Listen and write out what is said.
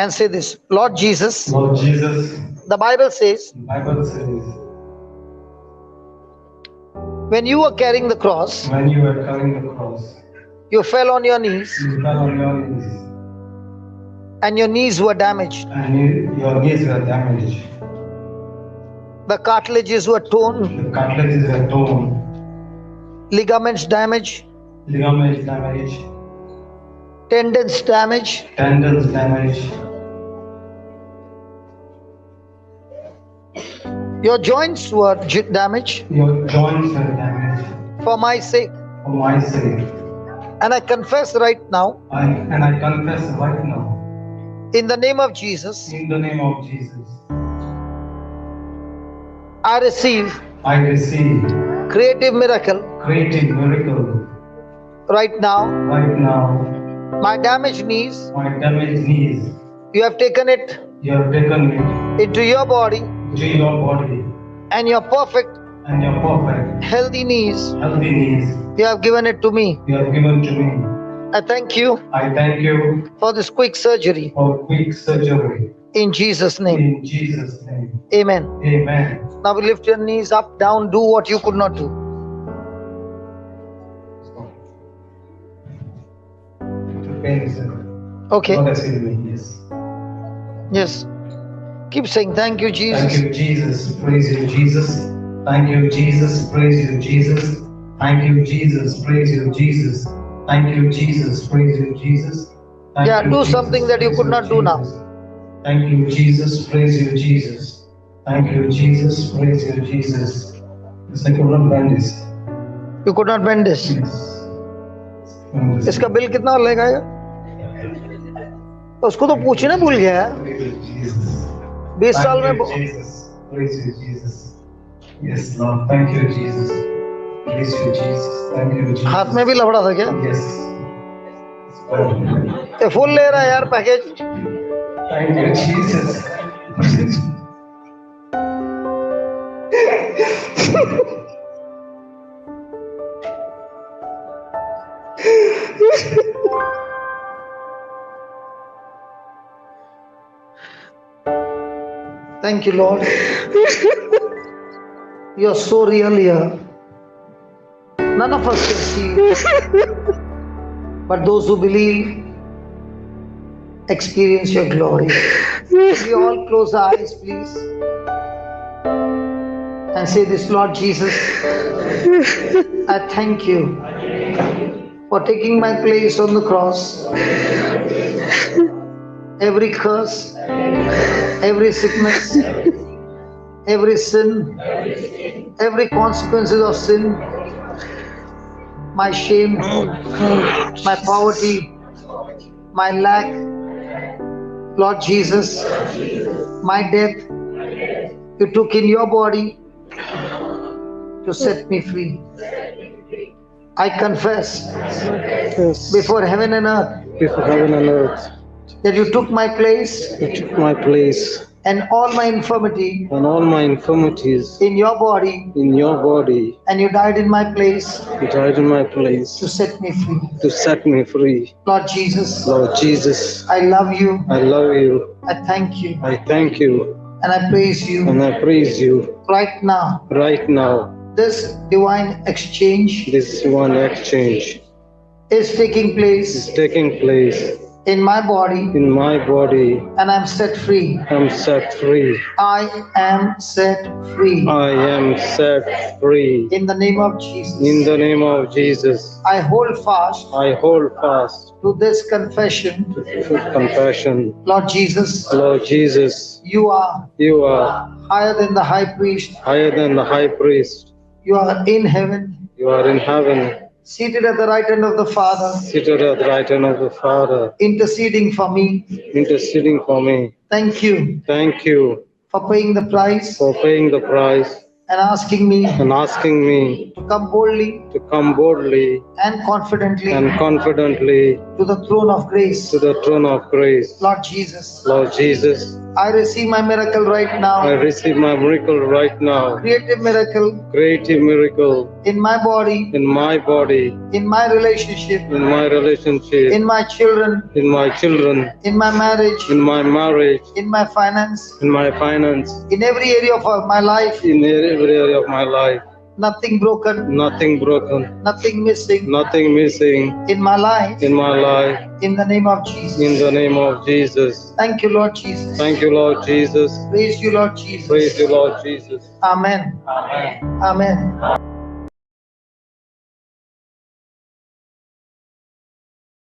And say this, Lord Jesus, Lord Jesus, the Bible says, the Bible says, when you were carrying the cross, when you were carrying the cross, you fell on your knees you fell on your knees, and your knees were damaged. and your knees were damaged. The cartilages were torn, The cartilages were torn, ligaments damaged, ligaments damaged, tendons damaged, tendons damaged. your joints were damaged Your joints were damaged for my sake. for my sake. And I confess right now, And I confess right now, in the name of Jesus, in the name of Jesus, I receive I receive creative miracle creative miracle right now. right now. My damaged knees, My damaged knees, you have taken it you have taken it into your body, to your body, and your perfect, and your perfect, healthy knees, healthy knees, you have given it to me. you have given to me. I thank you I thank you for this quick surgery for quick surgery. in Jesus' name. In Jesus' name. Amen. Amen. Now we lift your knees up, down, do what you could not do. Pain is Okay. not as in me. Yes. Yes. Keep saying, thank you, Thank Jesus. you, Jesus. Praise you, Jesus. Thank you, Jesus. Praise you, Jesus. Thank you, Jesus. Praise you, Jesus. Thank you, Jesus. Praise you, Jesus. Thank Yeah, you, do Jesus. something that you Praise could not do now. Jesus. Thank you, Jesus. Praise you, Jesus. Thank you, Jesus. Praise you, Jesus. Yes, I could not bend this. You could not bend this. Yes. Bend this. इसका bill कितना लगेगा? उसको तो पूछना भूल गया है. Praise you, Jesus. 20 साल Thank में you, Jesus. Praise you, Jesus. Yes, Lord. Thank you, Jesus. Praise you, Jesus. Thank you, Jesus. हाथ में भी लफड़ा था क्या? Yes. ये फुल ले रहा है यार package. Thank you, Jesus. Thank you, Lord. You are so real here. None of us can see, but those who believe experience your glory. We all close our eyes, please, and say this, Lord Jesus, I thank you for taking my place on the cross. Every curse, every sickness, every sin, every consequences of sin, my shame, my poverty, my lack, Lord Jesus, my death, you took in your body to set me free. I confess before heaven and earth that you took my place and all my infirmity and all my infirmities in your body, in your body. and you died in my place You died in my place to set me free. to set me free. Lord Jesus, Lord Jesus, I love you, I love you. I thank you, I thank you and I praise you and I praise you right now. right now. This divine exchange This one exchange is taking is place taking place in my body, in my body. and I'm set free. I'm set free. I am set free. I am set free. In the name of Jesus, In the name of Jesus, I hold fast I hold fast to this confession. to confession. Lord Jesus, Lord Jesus, you are you are higher than the high priest. higher than the high priest. You are in heaven, You are in heaven, seated at the right hand of the Father, seated at the right hand of the Father, interceding for me. interceding for me. Thank you Thank you for paying the price for paying the price and asking me and asking me to come boldly to come boldly and confidently and confidently to the throne of grace. to the throne of grace. Lord Jesus, Lord Jesus, I receive my miracle right I now. receive my miracle right now. Creative miracle Creative miracle in my body, in my body, in my relationship, in my relationship, in my children, in my children, in my marriage, in my marriage, in my finance, in my finance, in every area of my life. in every area of my life. Nothing broken, Nothing broken, nothing missing nothing missing in my life. in my life. In the name of Jesus. In the name of Jesus. Thank you, Lord Jesus. Thank you, Lord Jesus. Praise you, Lord Jesus. Praise you, Lord Jesus. Amen. Amen. Amen.